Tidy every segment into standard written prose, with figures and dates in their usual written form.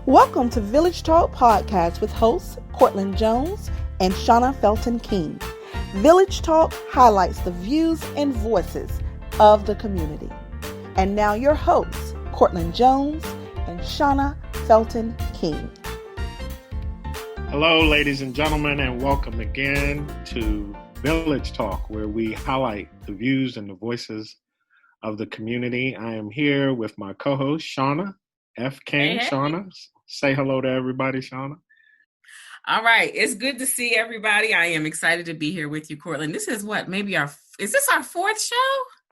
Welcome to Village Talk Podcast with hosts Cortland Jones and Shauna Felton King. Village Talk highlights the views and voices of the community. And now your hosts, Cortland Jones and Shauna Felton King. Hello, ladies and gentlemen, and welcome again to Village Talk, where we highlight the views and the voices of the community. I am here with my co-host, Shauna F. King. Hey. Shauna, say hello to everybody, Shauna. All right. It's good to see everybody. I am excited to be here with you, Cortland. This is is this our fourth show?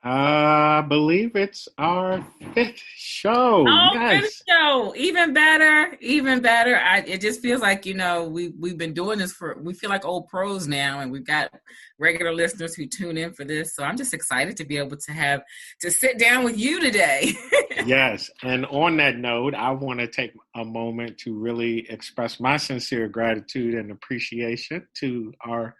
I believe it's our fifth show. Oh, yes. Fifth show. Even better. It just feels like, we've been doing this we feel like old pros now, and we've got regular listeners who tune in for this. So I'm just excited to be able to sit down with you today. Yes. And on that note, I want to take a moment to really express my sincere gratitude and appreciation to our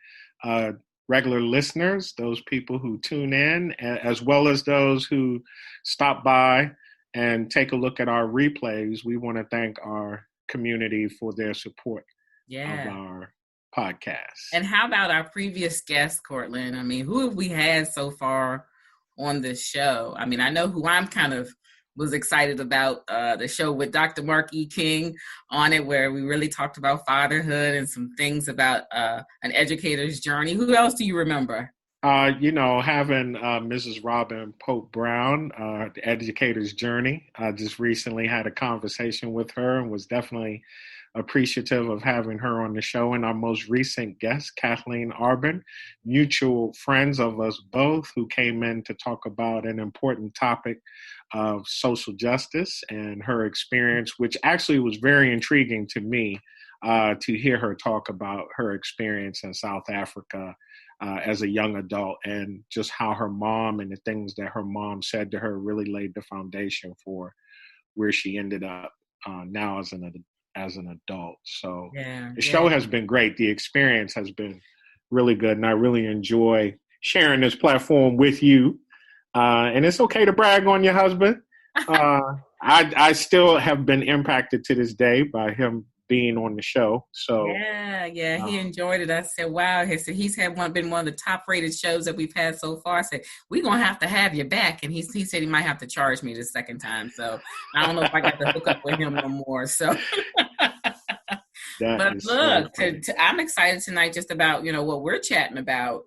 regular listeners, those people who tune in, as well as those who stop by and take a look at our replays. We want to thank our community for their support of our podcast. And how about our previous guest, Cortland? I mean, who have we had so far on this show? I mean, I know who I'm kind of was excited about, the show with Dr. Mark E. King on it, where we really talked about fatherhood and some things about an educator's journey. Who else do you remember? Having Mrs. Robin Pope Brown, the educator's journey. I just recently had a conversation with her and was definitely appreciative of having her on the show. And our most recent guest, Kathleen Arbin, mutual friends of us both, who came in to talk about an important topic of social justice and her experience, which actually was very intriguing to me to hear her talk about her experience in South Africa as a young adult, and just how her mom and the things that her mom said to her really laid the foundation for where she ended up now as an adult. So the show has been great. The experience has been really good, and I really enjoy sharing this platform with you. And it's okay to brag on your husband. I still have been impacted to this day by him being on the show. So he enjoyed it. I said, wow. He's been one of the top rated shows that we've had so far. I said, we're going to have you back. And he said he might have to charge me the second time. So I don't know if I got to hook up with him no more. So, but look, I'm excited tonight just about, what we're chatting about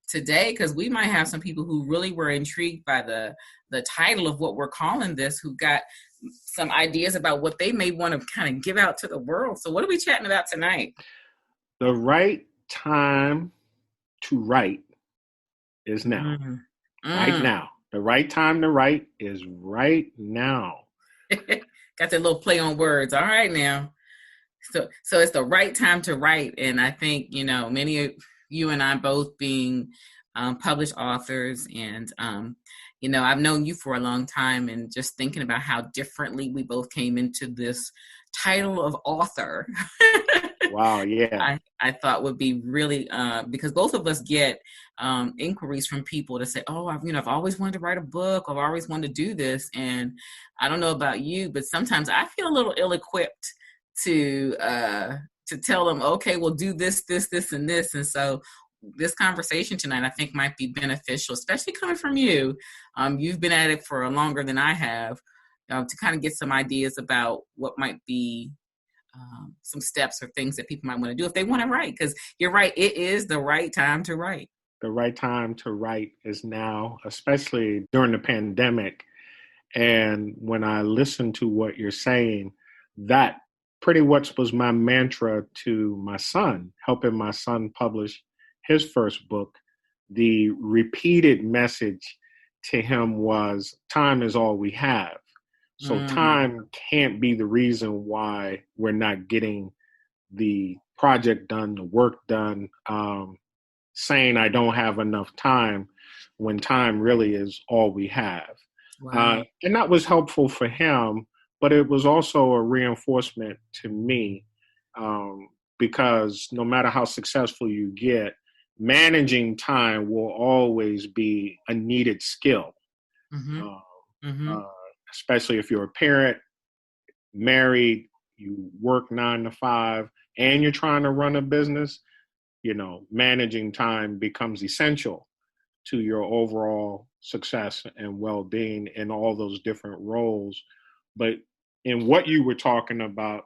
today, because we might have some people who really were intrigued by the title of what we're calling this, who got some ideas about what they may want to kind of give out to the world. So what are we chatting about tonight? The right time to write is now. Right now. The right time to write is right now. Got that little play on words. All right now. So it's the right time to write. And I think, many of you and I both being published authors, and I've known you for a long time, and just thinking about how differently we both came into this title of author. Wow, yeah. I thought would be really, because both of us get inquiries from people to say, oh, I've always wanted to write a book. I've always wanted to do this. And I don't know about you, but sometimes I feel a little ill-equipped to tell them, okay, we'll do this, and this. And so this conversation tonight, I think, might be beneficial, especially coming from you. You've been at it for longer than I have, to kind of get some ideas about what might be some steps or things that people might want to do if they want to write. Because you're right, it is the right time to write. The right time to write is now, especially during the pandemic. And when I listen to what you're saying, that pretty much was my mantra to my son, helping my son publish his first book. The repeated message to him was, time is all we have. So time can't be the reason why we're not getting the project done, the work done, saying I don't have enough time, when time really is all we have. Wow. And that was helpful for him, but it was also a reinforcement to me, because no matter how successful you get, managing time will always be a needed skill. Especially if you're a parent, married, you work 9 to 5 and you're trying to run a business, managing time becomes essential to your overall success and well-being in all those different roles. But in what you were talking about,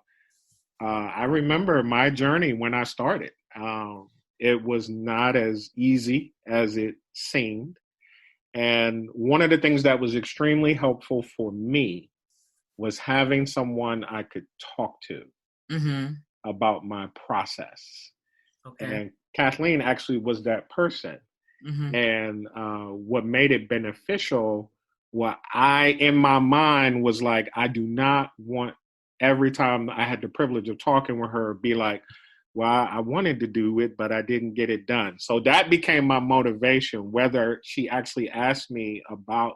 I remember my journey when I started. It was not as easy as it seemed. And one of the things that was extremely helpful for me was having someone I could talk to about my process. Okay. And Kathleen actually was that person. And what made it beneficial, what in my mind was like, I do not want every time I had the privilege of talking with her, be like, well, I wanted to do it, but I didn't get it done. So that became my motivation, whether she actually asked me about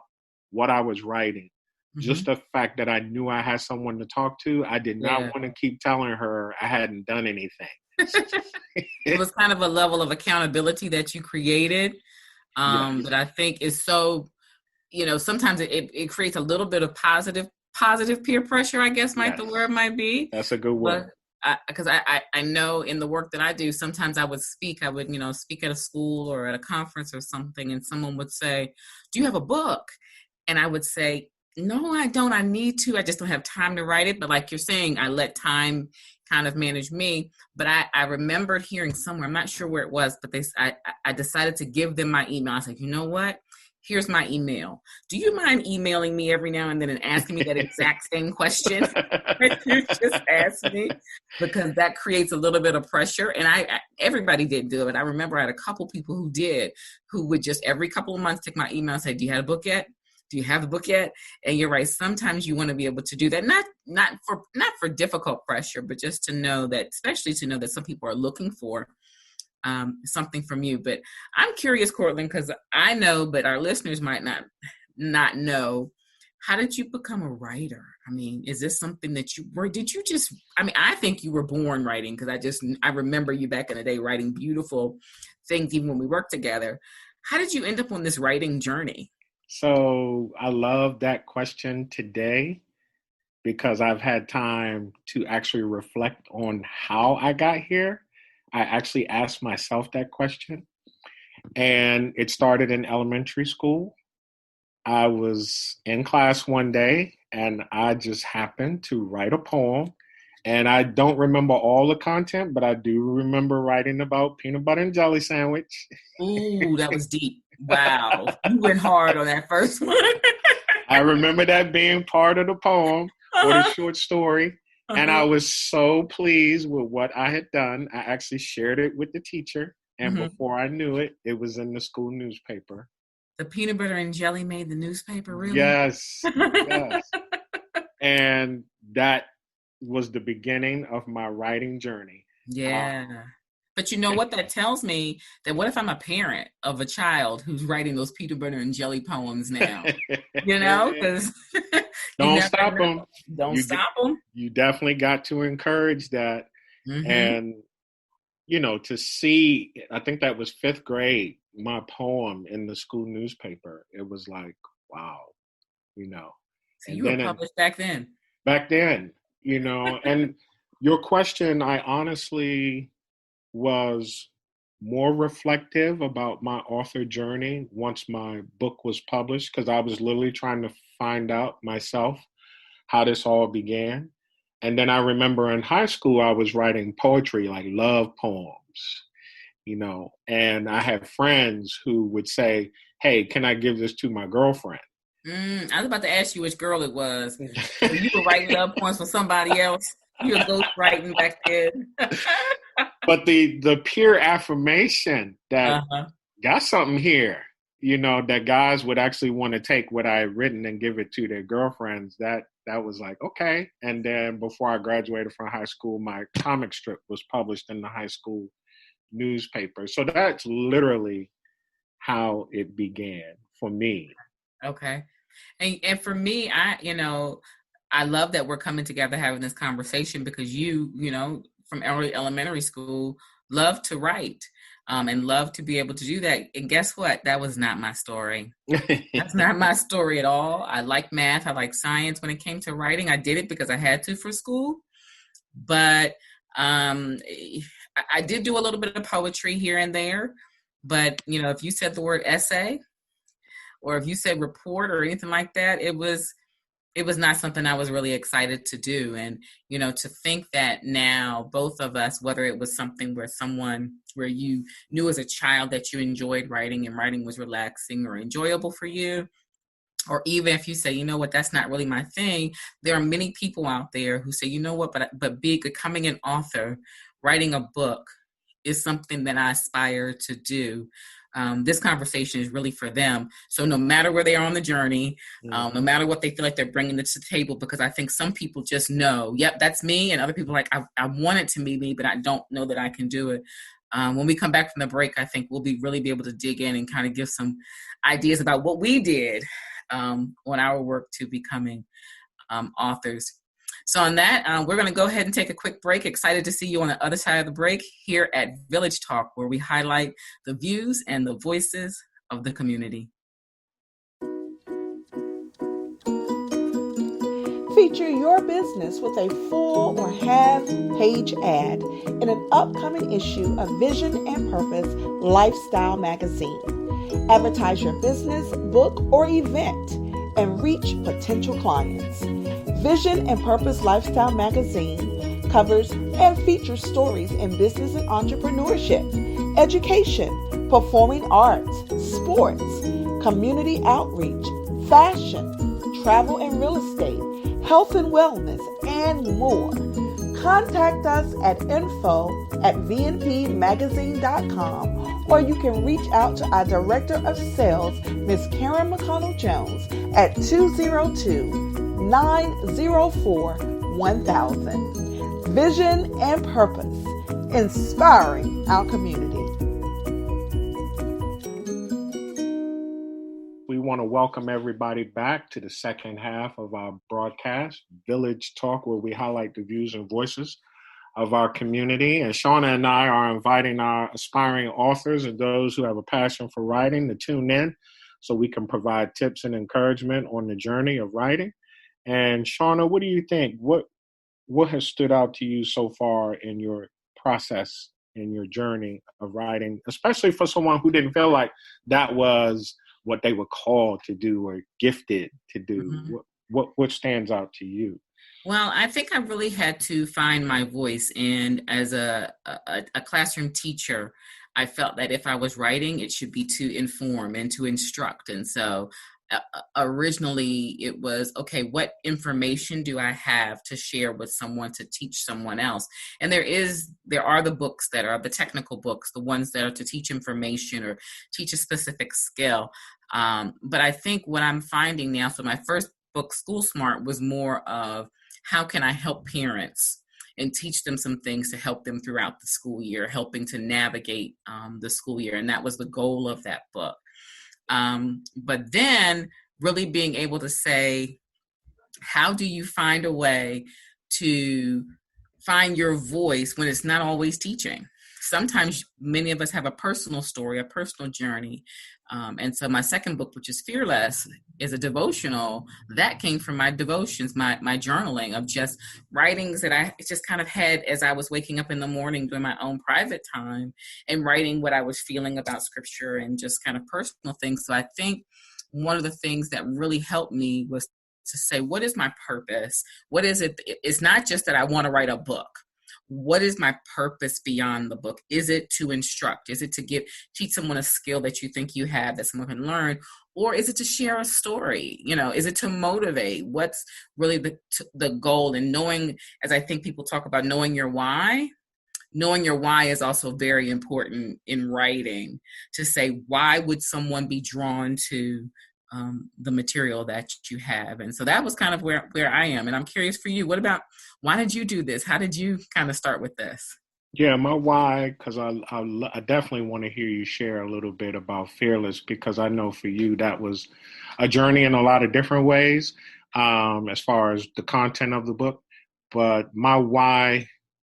what I was writing. Just the fact that I knew I had someone to talk to, I did not want to keep telling her I hadn't done anything. It was kind of a level of accountability that you created that I think is so, sometimes it creates a little bit of positive peer pressure, I guess the word might be. That's a good word. Because I know in the work that I do, sometimes I would speak at a school or at a conference or something, and someone would say, do you have a book? And I would say, no, I don't. I need to. I just don't have time to write it. But like you're saying, I let time kind of manage me. But I remembered hearing somewhere, I'm not sure where it was, but I decided to give them my email. I was like, you know what? Here's my email. Do you mind emailing me every now and then and asking me that exact same question that you just asked me? Because that creates a little bit of pressure. And everybody didn't do it. I remember I had a couple people who would just every couple of months take my email and say, do you have a book yet? Do you have the book yet? And you're right. Sometimes you want to be able to do that, not for difficult pressure, but just to know that, especially to know that some people are looking for something from you. But I'm curious, Cortland, because I know, but our listeners might not know. How did you become a writer? I mean, is this something that I think you were born writing, because I remember you back in the day writing beautiful things, even when we worked together. How did you end up on this writing journey? So I love that question today, because I've had time to actually reflect on how I got here. I actually asked myself that question, and it started in elementary school. I was in class one day and I just happened to write a poem, and I don't remember all the content, but I do remember writing about peanut butter and jelly sandwich. Ooh, that was deep. Wow. You went hard on that first one. I remember that being part of the poem or the short story. And I was so pleased with what I had done. I actually shared it with the teacher. And before I knew it, it was in the school newspaper. The peanut butter and jelly made the newspaper, really? Yes. And that was the beginning of my writing journey. Yeah. But you know what that tells me? That what if I'm a parent of a child who's writing those peanut butter and jelly poems now? Because don't stop them. Don't stop them. You definitely got to encourage that. And, to see, I think that was 5th grade, my poem in the school newspaper. It was like, wow, So you were published back then. Back then, and your question, I honestly was more reflective about my author journey once my book was published, because I was literally trying to find out myself how this all began. And then I remember in high school, I was writing poetry, like love poems, and I had friends who would say, hey, can I give this to my girlfriend? I was about to ask you which girl it was. So you were writing love poems for somebody else. You were ghost writing back then. But the peer affirmation that got something here, that guys would actually want to take what I had written and give it to their girlfriends, that was like, okay. And then before I graduated from high school, my comic strip was published in the high school newspaper. So that's literally how it began for me. Okay. And for me, I love that we're coming together having this conversation, because you from early elementary school, love to write and love to be able to do that. And guess what? That was not my story. That's not my story at all. I like math. I like science. When it came to writing, I did it because I had to for school. But I did do a little bit of poetry here and there. But, if you said the word essay or if you said report or anything like that, it was not something I was really excited to do. And, to think that now both of us, whether it was something where you knew as a child that you enjoyed writing and writing was relaxing or enjoyable for you, or even if you say, you know what, that's not really my thing, there are many people out there who say, you know what, but becoming an author, writing a book is something that I aspire to do. This conversation is really for them. So no matter where they are on the journey, no matter what they feel like they're bringing to the table, because I think some people just know, yep, that's me. And other people are like, I want it to be me, but I don't know that I can do it. When we come back from the break, I think we'll really be able to dig in and kind of give some ideas about what we did on our work to becoming authors. So on that, we're going to go ahead and take a quick break. Excited to see you on the other side of the break here at Village Talk, where we highlight the views and the voices of the community. Feature your business with a full or half-page ad in an upcoming issue of Vision and Purpose Lifestyle Magazine. Advertise your business, book, or event and reach potential clients. Vision and Purpose Lifestyle Magazine covers and features stories in business and entrepreneurship, education, performing arts, sports, community outreach, fashion, travel and real estate, health and wellness, and more. Contact us at info@vnpmagazine.com, or you can reach out to our Director of Sales, Ms. Karen McConnell-Jones, at 202-904-1000. Vision and Purpose, inspiring our community. We want to welcome everybody back to the second half of our broadcast, Village Talk, where we highlight the views and voices of our community. And Shauna and I are inviting our aspiring authors and those who have a passion for writing to tune in so we can provide tips and encouragement on the journey of writing. And Shauna, what do you think? What has stood out to you so far in your process, in your journey of writing, especially for someone who didn't feel like that was what they were called to do or gifted to do? Mm-hmm. What stands out to you? Well, I think I really had to find my voice. And as a classroom teacher, I felt that if I was writing, it should be to inform and to instruct. And so originally it was, okay, what information do I have to share with someone to teach someone else? And there are the books that are the technical books, the ones that are to teach information or teach a specific skill. But I think what I'm finding now, so my first book, School Smart, was more of how can I help parents and teach them some things to help them throughout the school year, helping to navigate the school year. And that was the goal of that book. But then really being able to say, how do you find a way to find your voice when it's not always teaching? Sometimes many of us have a personal story, a personal journey. And so my second book, which is Fearless, is a devotional that came from my devotions, my journaling of just writings that I just kind of had as I was waking up in the morning doing my own private time and writing what I was feeling about scripture and just kind of personal things. So I think one of the things that really helped me was to say, what is my purpose? What is it? It's not just that I want to write a book. What is my purpose beyond the book? Is it to instruct? Is it to teach someone a skill that you think you have that someone can learn? Or is it to share a story? Is it to motivate? What's really the goal? And knowing, as I think people talk about knowing your why is also very important in writing, to say, why would someone be drawn to the material that you have? And so that was kind of where I am. And I'm curious for you, why did you do this? How did you kind of start with this? Yeah, my why, because I definitely want to hear you share a little bit about Fearless, because I know for you that was a journey in a lot of different ways as far as the content of the book. But my why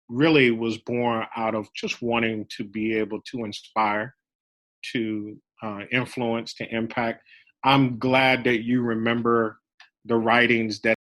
really was born out of just wanting to be able to inspire, to influence, to impact. I'm glad that you remember the writings that